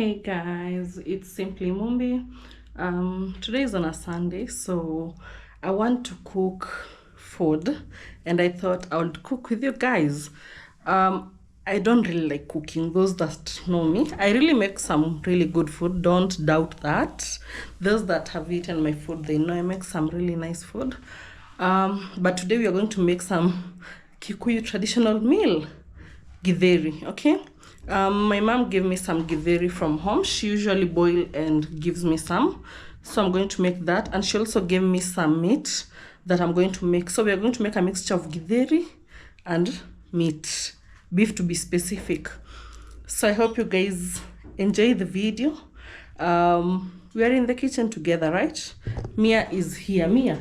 Hey guys, it's simply Mumbi. Today is on a Sunday, so I want to cook food and I thought I would cook with you guys. I don't really like cooking. Those that know me, I really make some really good food. Don't doubt that. Those that have eaten my food, they know I make some really nice food. But today we are going to make some Kikuyu traditional meal. Githeri, okay? My mom gave me some githeri from home. She usually boil and gives me some. So I'm going to make that. And she also gave me some meat that I'm going to make. So we are going to make a mixture of githeri and meat. Beef to be specific. So I hope you guys enjoy the video. We are in the kitchen together, right? Mia is here. Mia.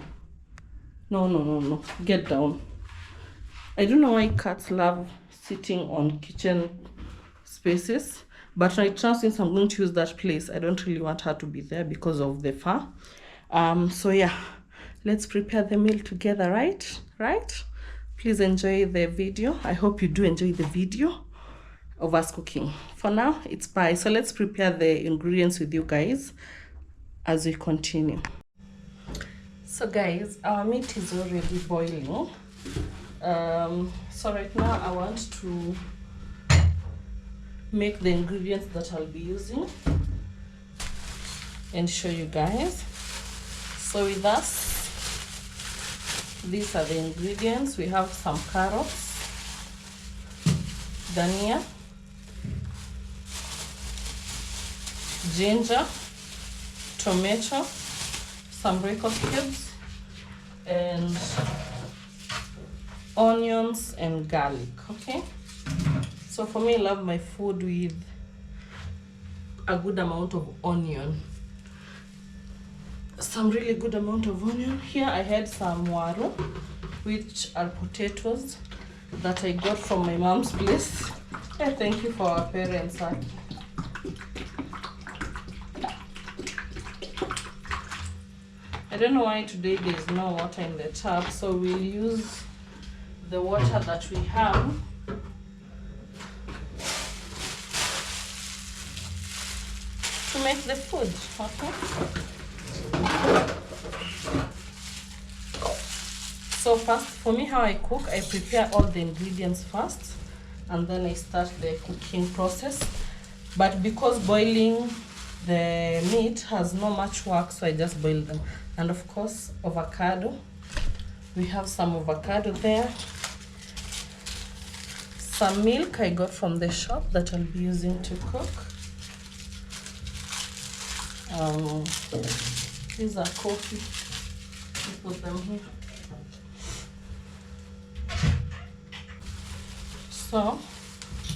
No. Get down. I don't know why cats love sitting on kitchen spaces, but right now, since I'm going to use that place, I don't really want her to be there because of the fur. So yeah, let's prepare the meal together, right? Please enjoy the video. I hope you do enjoy the video of us cooking. For now, it's bye. So let's prepare the ingredients with you guys as we continue. So guys, our meat is already boiling. So right now I want to make the ingredients that I'll be using and show you guys. So with us, these are the ingredients. We have some carrots, dania, ginger, tomato, some Royco cubes, and onions and garlic. Okay, so for me, I love my food with a good amount of onion, some really good amount of onion. Here I had some waru, which are potatoes that I got from my mom's place. Yeah, thank you for our parents. I don't know why today there is no water in the tap, so we'll use the water that we have to make the food. Okay, so first, for me, how I cook, I prepare all the ingredients first and then I start the cooking process. But because boiling the meat has not much work, so I just boil them. And of course, avocado. We have some avocado there. Some milk I got from the shop that I'll be using to cook. These are coffee. We put them here. So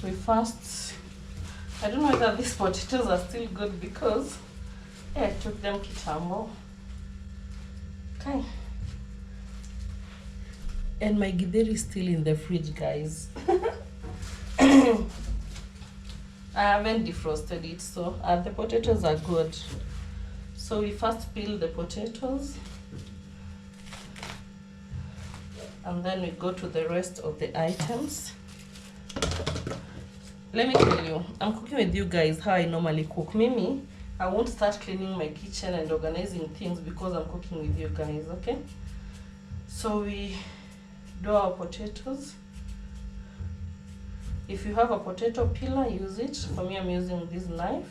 we first, I don't know whether these potatoes are still good because I took them kitambo. Okay. And my githeri is still in the fridge, guys. I haven't defrosted it, so the potatoes are good. So we first peel the potatoes and then we go to the rest of the items. Let me tell you, I'm cooking with you guys how I normally cook. Mimi, I won't start cleaning my kitchen and organizing things because I'm cooking with you guys, okay? So we do our potatoes. If you have a potato peeler, use it. For me, I'm using this knife.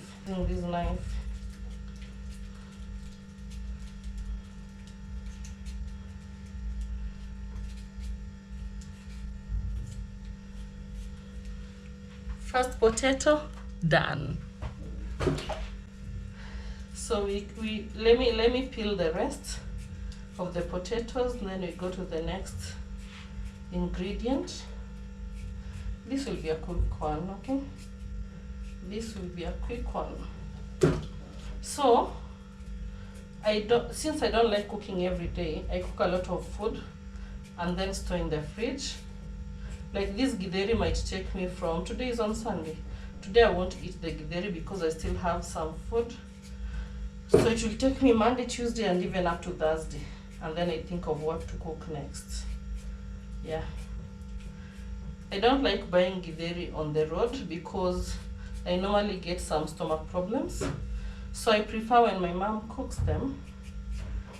First potato done. So let me peel the rest of the potatoes, and then we go to the next ingredient. This will be a quick one, okay? This will be a quick one. So since I don't like cooking every day, I cook a lot of food and then store in the fridge. Like this githeri might take me from, today is on Sunday. Today I won't eat the githeri because I still have some food. So it will take me Monday, Tuesday, and even up to Thursday. And then I think of what to cook next. Yeah. I don't like buying githeri on the road because I normally get some stomach problems. So I prefer when my mom cooks them,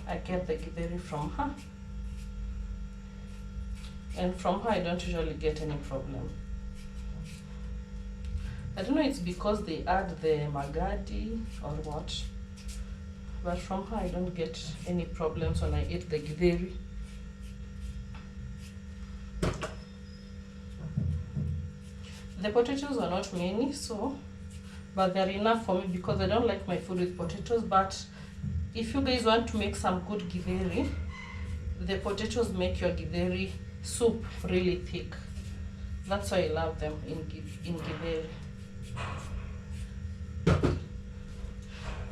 I get the githeri from her. And from her, I don't usually get any problem. I don't know, it's because they add the magadi or what, but from her I don't get any problems when I eat the githeri. The potatoes are not many, so, but they're enough for me because I don't like my food with potatoes. But if you guys want to make some good githeri, the potatoes make your githeri soup really thick. That's why I love them in githeri.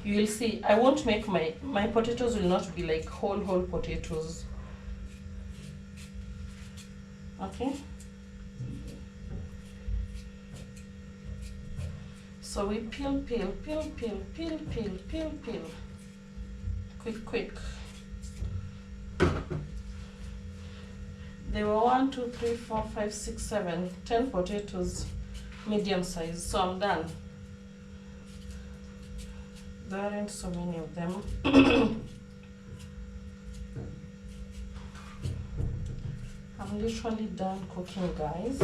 You will see, I won't make my potatoes will not be like whole potatoes. Okay. So we peel. Quick. There were 1, 2, 3, 4, 5, 6, 7, 10 potatoes, medium size. So I'm done. There aren't so many of them. I'm literally done cooking, guys.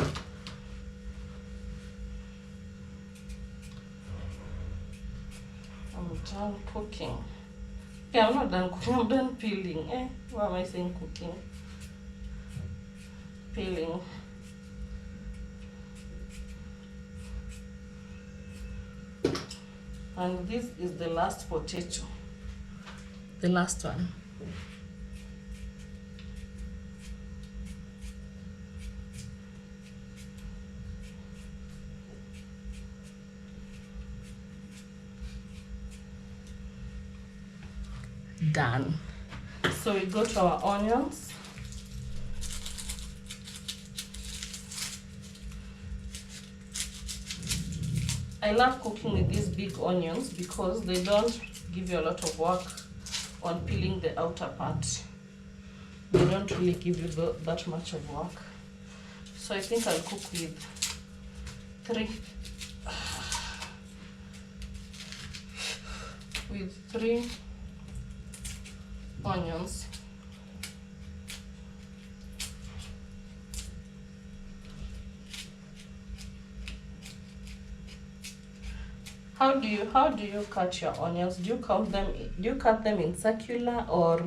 I'm done cooking. Okay, I'm not done cooking, I'm done peeling. Why am I saying cooking? Peeling. And this is the last potato. The last one. Done. So we go to our onions. I love cooking with these big onions because they don't give you a lot of work on peeling the outer part. They don't really give you that much of work. So I think I'll cook with 3 onions. How do you cut your onions? Do you cut them in circular or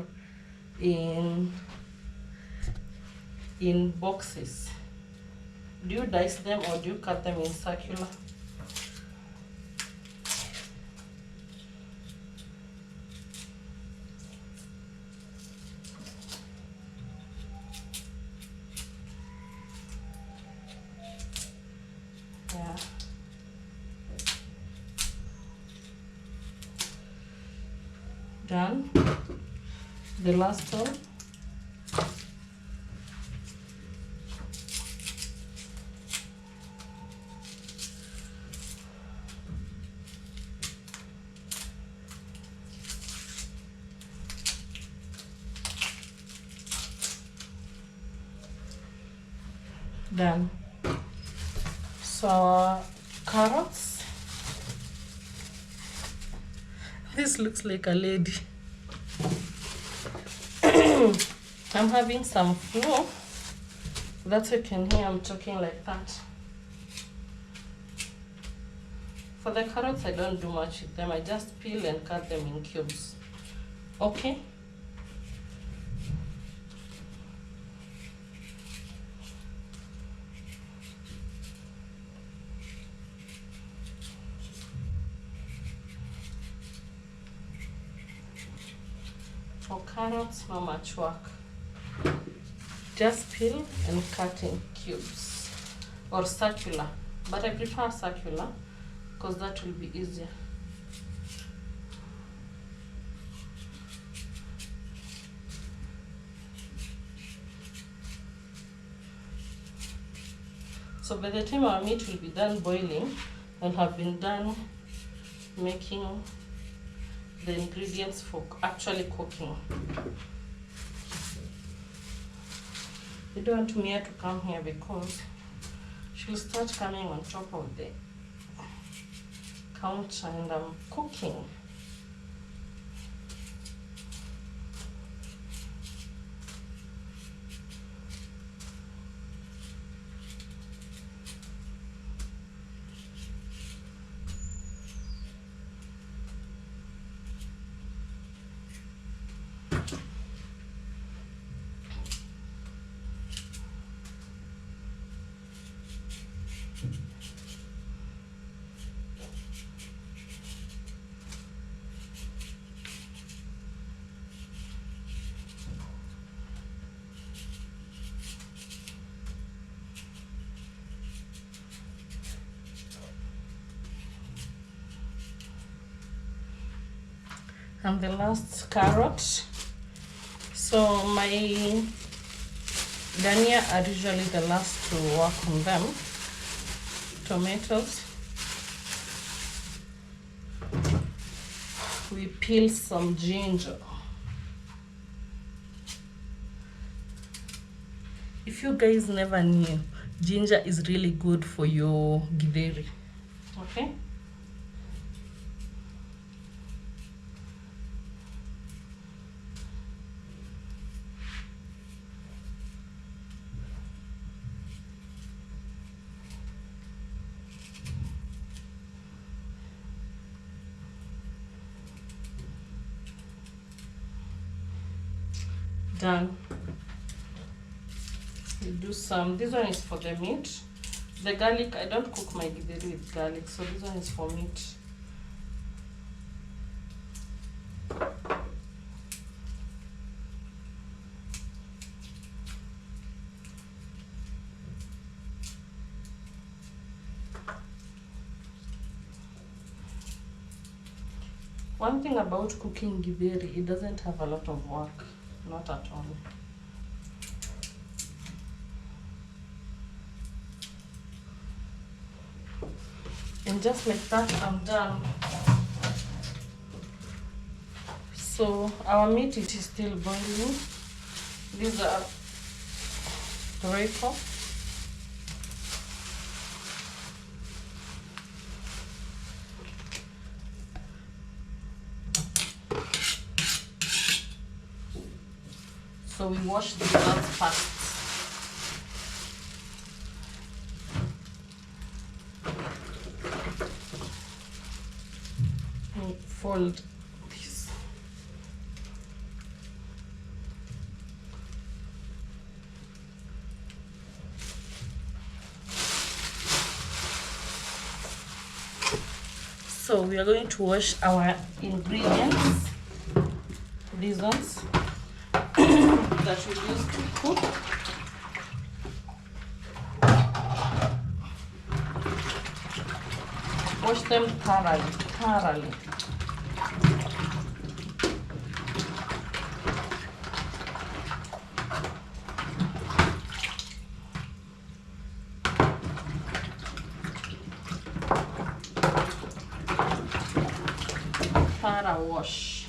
in boxes? Do you dice them or do you cut them in circular? Yeah. Done. The last one. Done. So our carrots. This looks like a lady. I'm having some flu. That's why you can hear I'm talking like that. For the carrots, I don't do much with them. I just peel and cut them in cubes. Okay? For carrots, not much work. Just peel and cut in cubes or circular, but I prefer circular because that will be easier. So by the time our meat will be done boiling, I'll have been done making the ingredients for actually cooking. I don't want Mia to come here because she'll start coming on top of the counter and I'm cooking. And the last carrot. So my dania are usually the last to work on them. Tomatoes. We peel some ginger. If you guys never knew, ginger is really good for your githeri. Okay? Done. We do some, this one is for the meat. The garlic, I don't cook my githeri with garlic, so this one is for meat. One thing about cooking githeri, it doesn't have a lot of work, not at all. And just like that, I'm done. So our meat, it is still boiling. These are Flavorful. So we wash the gloves first. And fold this. So we are going to wash our ingredients. These ones that we use to cook. Wash them thoroughly. Thorough wash.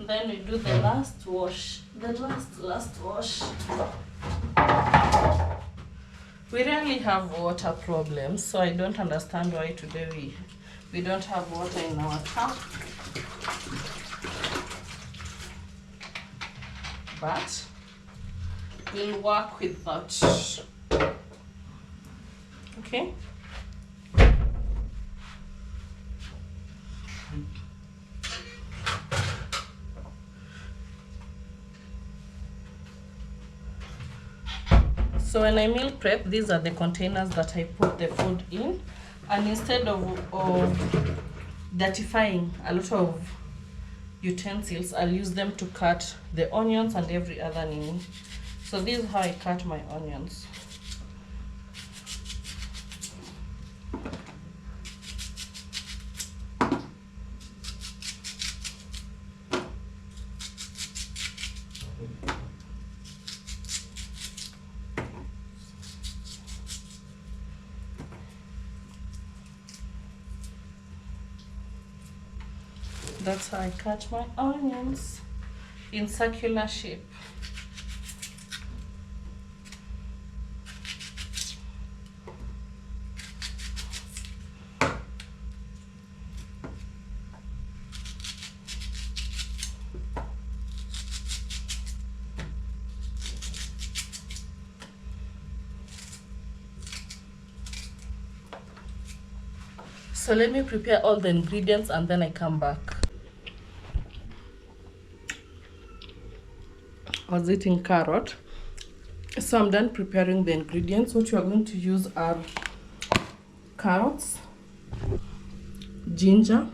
Then we do the last wash. The last wash. We rarely have water problems, so I don't understand why today we don't have water in our tap. But we'll work with that. Okay? So when I meal prep, these are the containers that I put the food in, and instead of dirtifying a lot of utensils, I'll use them to cut the onions and every other nini. So this is how I cut my onions. That's how I cut my onions, in circular shape. So let me prepare all the ingredients and then I come back. I was eating carrot. So I'm done preparing the ingredients. What you are going to use are carrots, ginger,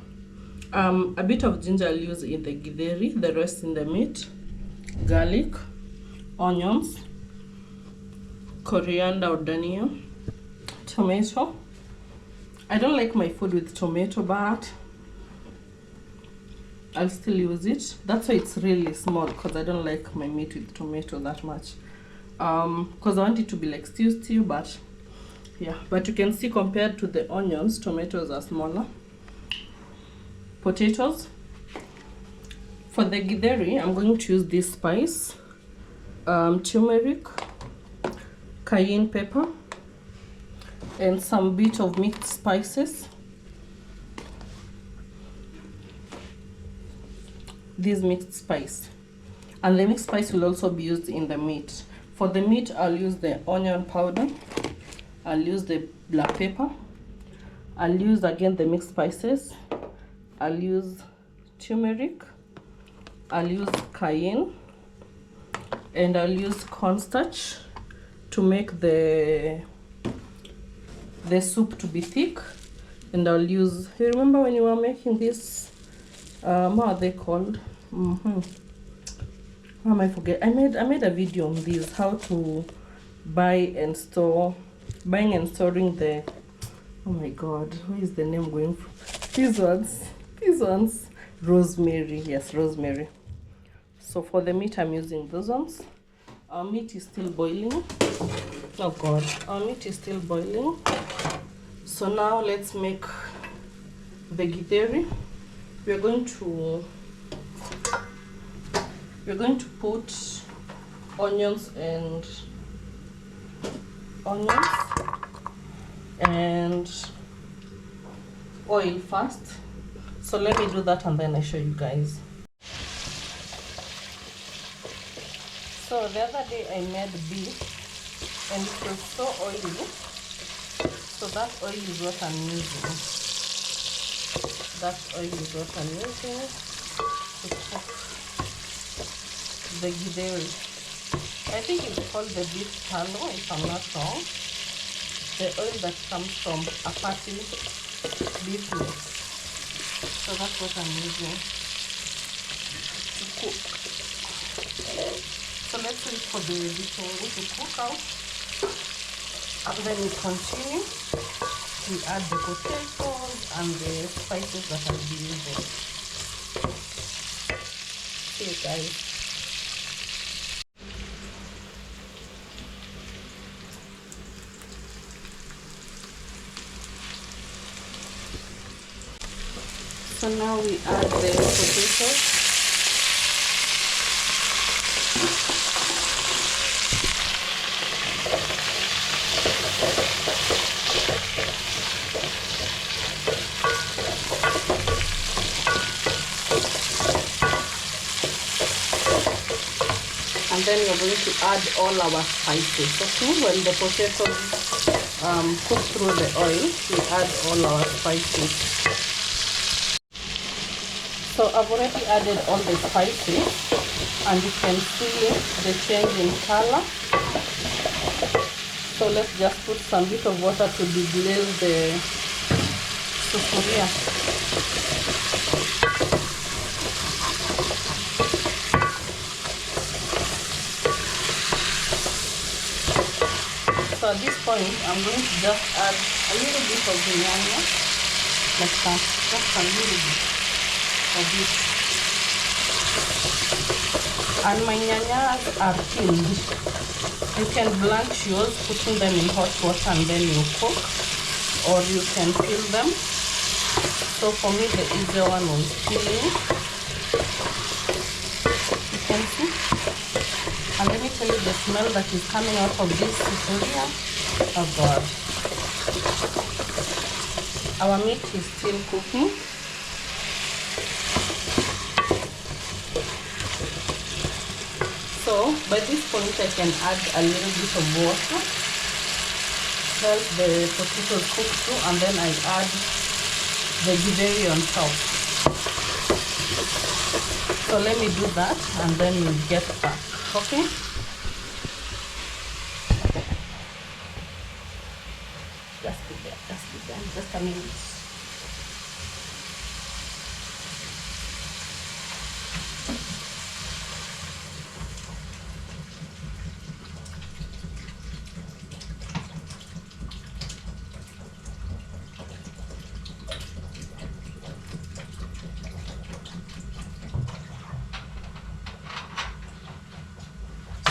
a bit of ginger I'll use in the githeri, the rest in the meat, garlic, onions, coriander or dhania, tomato. I don't like my food with tomato, but I'll still use it. That's why it's really small, because I don't like my meat with tomato that much. Because I want it to be like stew, but yeah. But you can see compared to the onions, tomatoes are smaller. Potatoes. For the githeri, I'm going to use this spice, turmeric, cayenne pepper, and some bit of mixed spices. This mixed spice, and the mixed spice will also be used in the meat. For the meat, I'll use the onion powder, I'll use the black pepper, I'll use again the mixed spices, I'll use turmeric, I'll use cayenne, and I'll use cornstarch to make the soup to be thick. And I'll use, you remember when you were making this, what are they called? How am I forget? I made a video on this, how to buying and storing the, oh my god, where is the name going from? These ones, rosemary. Yes, rosemary. So for the meat, I'm using those ones. Our meat is still boiling. Oh god, our meat is still boiling. So now let's make the githeri. We're going to put onions and oil first. So let me do that and then I show you guys. So the other day I made beef and it was so oily. So that oil is what I'm using. That oil is what I'm using to cook the githeri. I think it's called the beef tallow, if I'm not wrong. The oil that comes from a fatty beef meat. So that's what I'm using to cook. So let's wait for the githeri to cook out, and then we continue. We add the potatoes and the spices that I'll be using. See you guys. So now we add the potatoes. And then we're going to add all our spices. Okay, when the potatoes cook through the oil, we add all our spices. So I've already added all the spices, and you can see the change in color. So let's just put some bit of water to deglaze the sufuria. So at this point, I'm going to just add a little bit of the nyanya, like that, just a little bit of this. And my nyanyas are peeled. You can blanch yours, putting them in hot water and then you cook, or you can peel them. So for me, the easier one was peeling. You can see. And let me tell you, the smell that is coming out of this Githeri. Oh God. Our meat is still cooking. So by this point I can add a little bit of water, help the potatoes cook through, and then I add the Githeri on top. So let me do that and then we'll get back, okay? Just be there, just a minute.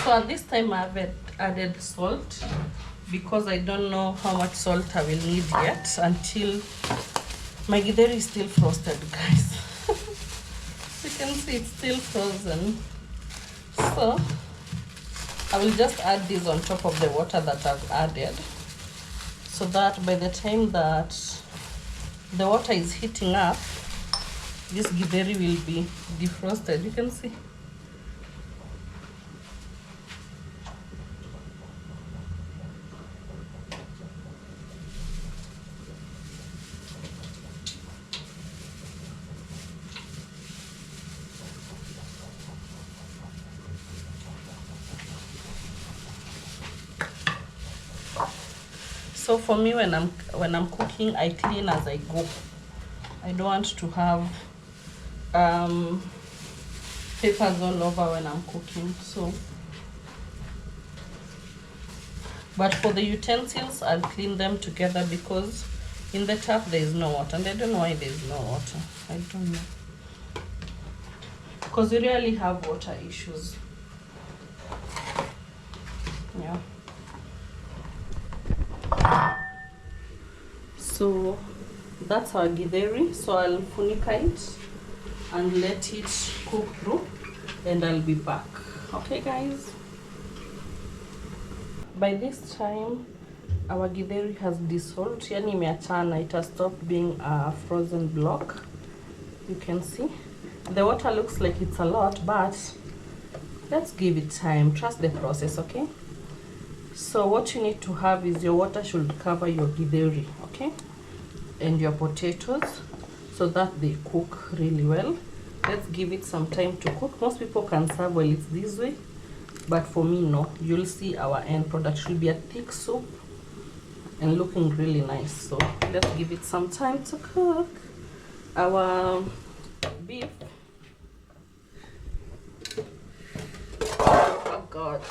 So at this time I have added salt because I don't know how much salt I will need yet until my Githeri is still frosted, guys. You can see it's still frozen. So I will just add this on top of the water that I've added, so that by the time that the water is heating up, this Githeri will be defrosted. You can see. So for me, when I'm cooking, I clean as I go. I don't want to have papers all over when I'm cooking. So, but for the utensils, I'll clean them together because in the tap there is no water, and I don't know why there is no water. I don't know, because we really have water issues. Yeah. So that's our Githeri. So I'll funica it and let it cook through, and I'll be back. Okay, guys. By this time, our Githeri has dissolved. Yani imeachana, it has stopped being a frozen block. You can see the water looks like it's a lot, but let's give it time. Trust the process, okay? So what you need to have is your water should cover your Githeri, okay, and your potatoes, so that they cook really well. Let's give it some time to cook. Most people can serve while it's this way, but for me, no. You'll see our end product should be a thick soup and looking really nice. So let's give it some time to cook. Our beef, oh God,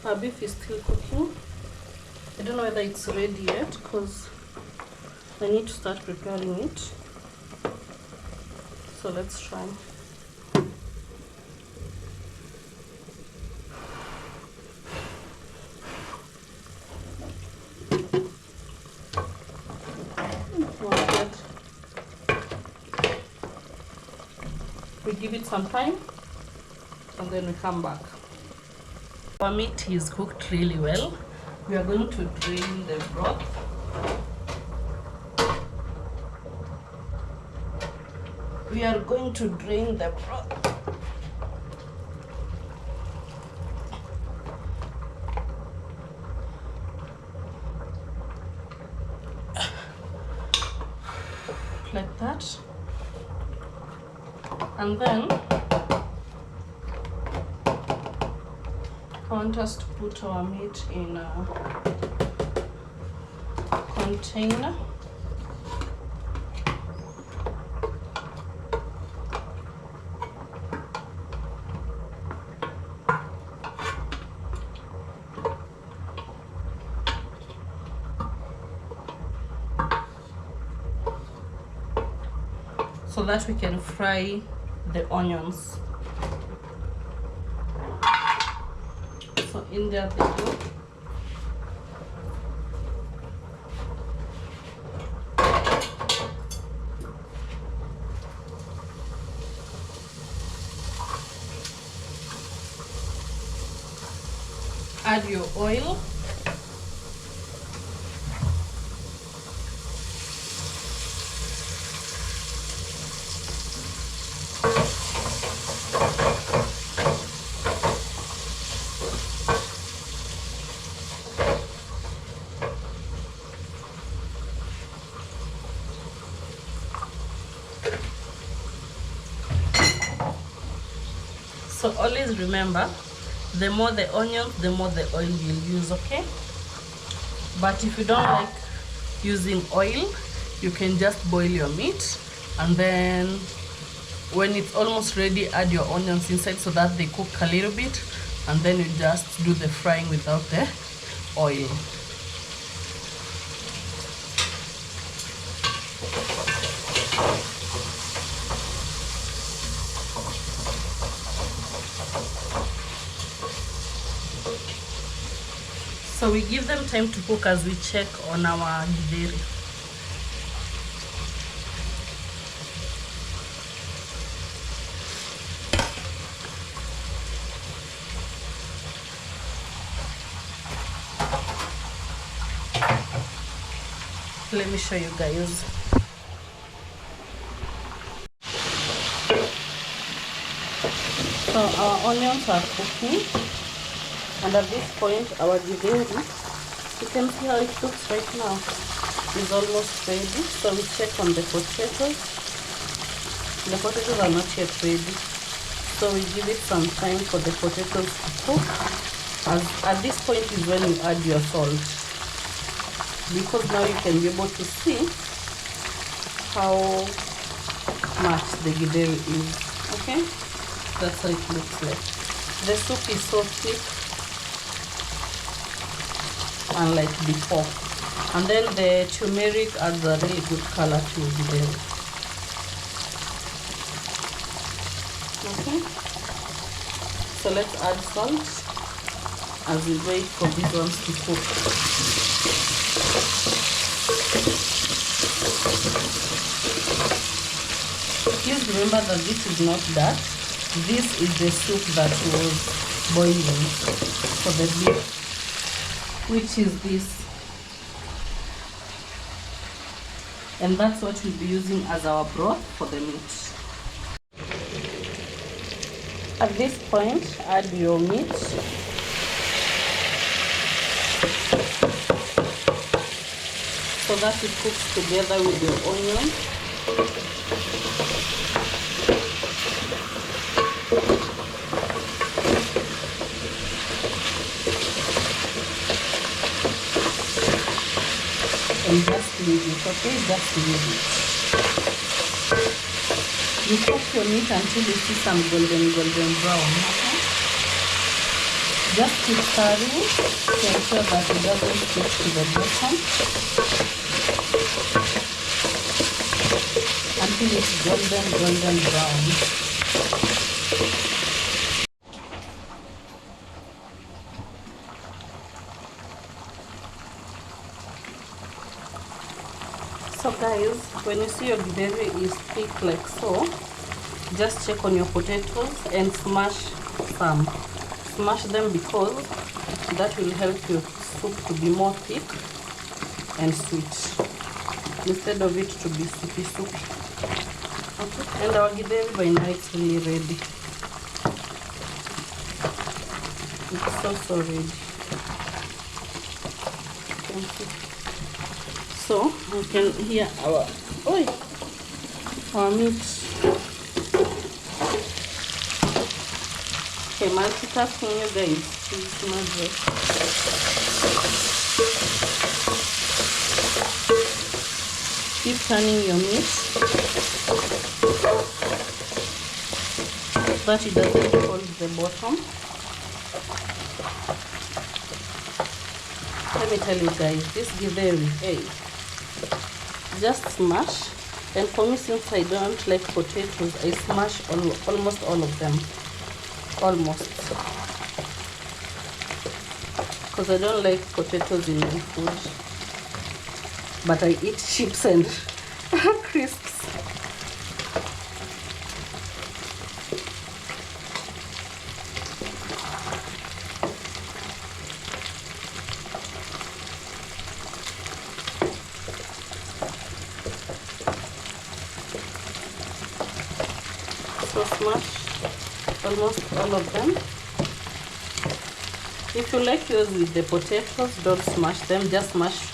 our beef is still cooking. I don't know whether it's ready yet because I need to start preparing it. So let's try. We give it some time and then we come back. Our meat is cooked really well. We are going to drain the broth. We are going to drain the broth. Like that. And then I want us to put our meat in a container. So that we can fry the onions. So in there they go. Add your oil. So always remember, the more the onions, the more the oil you'll use, okay? But if you don't like using oil, you can just boil your meat, and then when it's almost ready, add your onions inside so that they cook a little bit, and then you just do the frying without the oil. So we give them time to cook as we check on our githeri. Let me show you guys. So our onions are cooking, and at this point our githeri, you can see how it looks right now, is almost ready. So we check on the potatoes. The potatoes are not yet ready, so we give it some time for the potatoes to cook. As at this point is when you add your salt, because now you can be able to see how much the githeri is. Okay, that's how it looks like. The soup is so thick, unlike before, and then the turmeric adds a really good color to githeri. Okay, so let's add salt as we wait for these ones to cook. Please remember that this is not that. This is the soup that was boiling for the beef, which is this. And that's what we'll be using as our broth for the meat. At this point, add your meat. So that it cooks together with your onion. And just leave it, okay? Just leave it. You cook your meat until you see some golden brown, okay? Just keep stirring to ensure that it doesn't stick to the bottom until it's golden brown. So guys, when you see your githeri is thick like so, just check on your potatoes and smash some. Smash them because that will help your soup to be more thick and sweet instead of it to be soupy. Okay, and our githeri by now it's really ready. It's so ready. Thank you. So we can hear our meat. Okay, multitasking you guys. Please magic. Keep turning your meat so that it doesn't hold the bottom. Let me tell you guys, this githeri, hey, just smash. And for me, since I don't like potatoes, I smash almost all of them. Almost. Because I don't like potatoes in my food. But I eat chips and crisps. almost all of them. If you like yours with the potatoes, don't smash them, just smash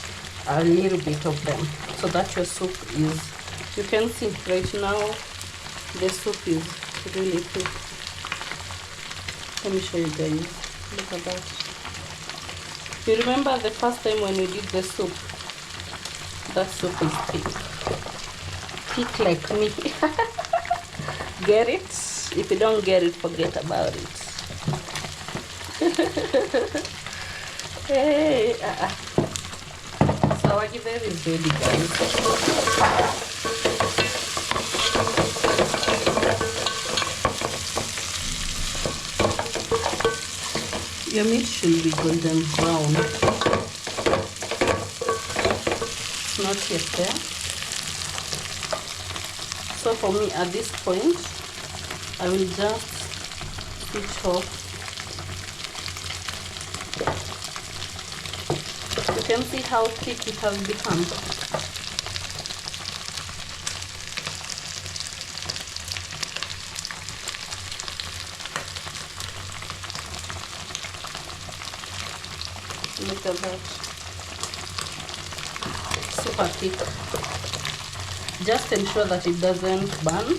a little bit of them so that your soup is, you can see right now the soup is really thick. Let me show you guys. Look at that. You remember the first time when we did the soup? That soup is thick. Thick like me. Get it? If you don't get it, forget about it. Hey, so our githeri is ready, guys. Your meat should be golden brown. It's not yet there. So for me at this point, I will just switch off. You can see how thick it has become. Look at that. Super thick. Just ensure that it doesn't burn.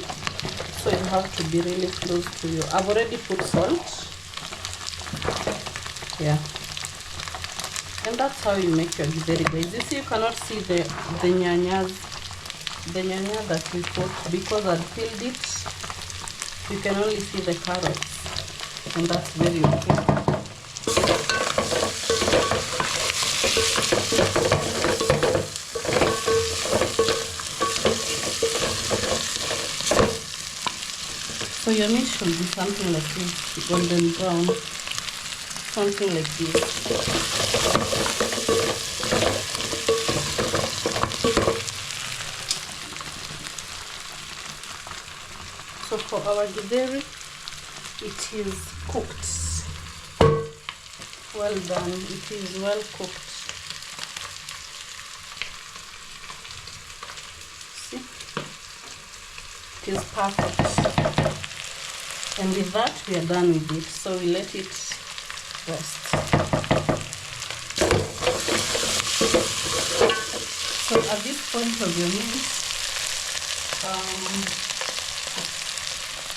So you have to be really close to you. I've already put salt. Yeah. And that's how you make your githeri, guys. You see, you cannot see the nyanya that we put because I peeled it. You can only see the carrots, and that's very okay. So your meat should be something like this, golden brown, something like this. So for our githeri, it is cooked. Well done. It is well cooked. See? It is perfect. And with that, we are done with it. So we let it rest. So at this point of your meat,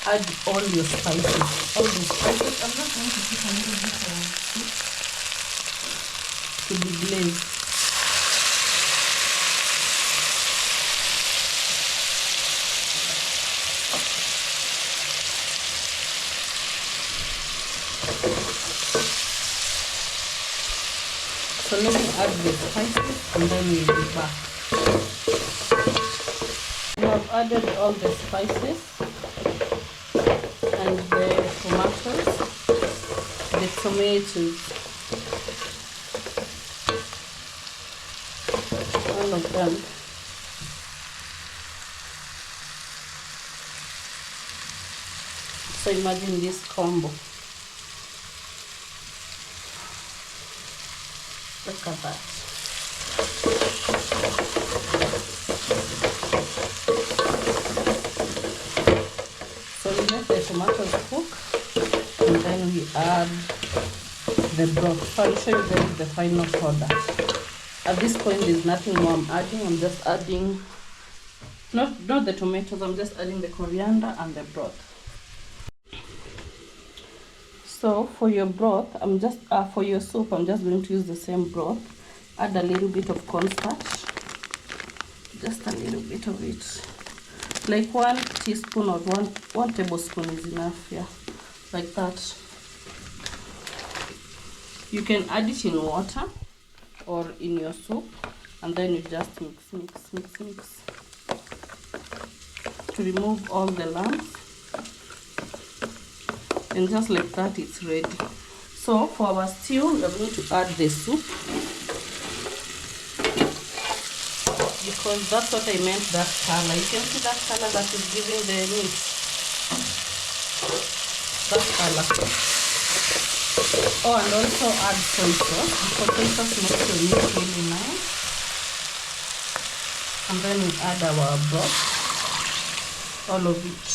add all your spices. All the spices. I'm not going to put a little bit of soup to be glazed. So let me add the spices and then we'll be back. We have added all the spices and the tomatoes, all of them. So imagine this combo. Look at that. So we let the tomatoes cook and then we add the broth. So I'll show you guys the final product. At this point there's nothing more I'm adding. I'm just adding not the tomatoes, I'm just adding the coriander and the broth. So for your broth, for your soup, I'm just going to use the same broth. Add a little bit of cornstarch, just a little bit of it, like 1 teaspoon or one tablespoon is enough. Yeah, like that. You can add it in water or in your soup, and then you just mix to remove all the lumps. And just like that, it's ready. So for our stew, we're going to add the soup, because that's what I meant, that color. You can see that color that is giving the meat. That color. Oh, and also add soy sauce, because soy sauce makes your meat really nice. And then we add our broth, all of it.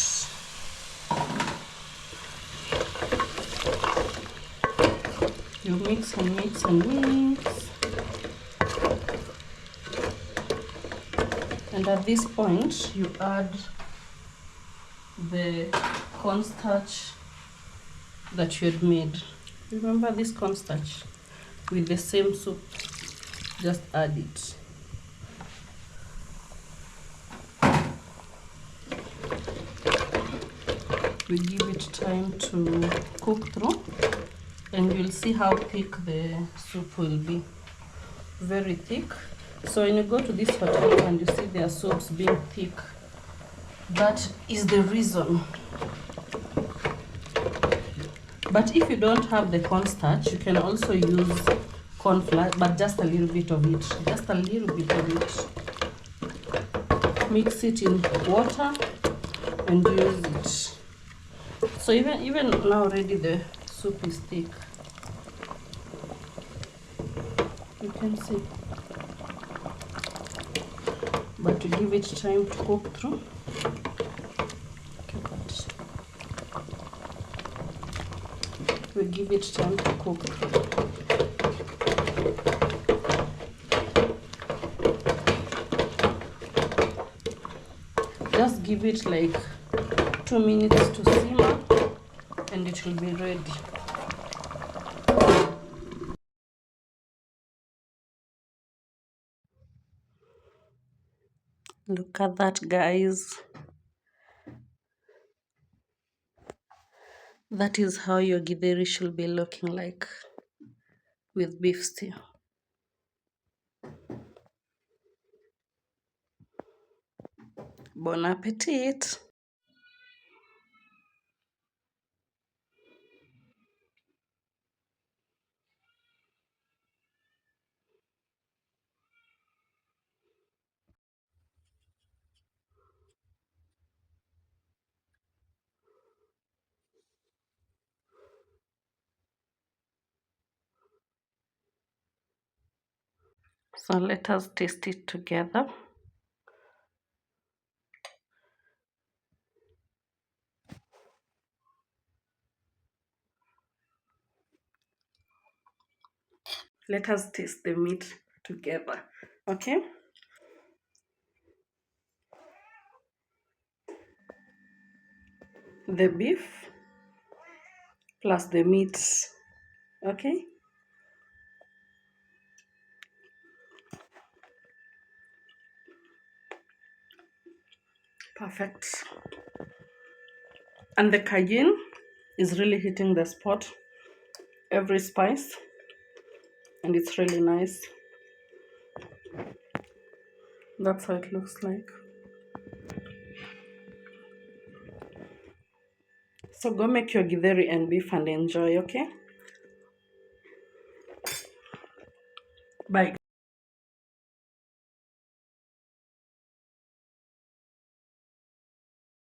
You mix and mix and mix. And at this point, you add the cornstarch that you had made. Remember this cornstarch? With the same soup, just add it. We give it time to cook through, and you'll see how thick the soup will be. Very thick. So when you go to this hotel and you see their soups being thick, that is the reason. But if you don't have the cornstarch, you can also use corn flour, but just a little bit of it. Just a little bit of it. Mix it in water and use it. So even now already the soup is thick. You can see. But to give it time to cook through. We give it time to cook through. Just give it like 2 minutes to simmer and it will be ready. Look at that, guys. That is how your githeri should be looking like with beef stew. Bon appetit! So let us taste it together. Let us taste the meat together, okay? The beef plus the meat, okay? Perfect. And the cayenne is really hitting the spot, every spice, and it's really nice. That's how it looks like. So go make your githeri and beef and enjoy, okay?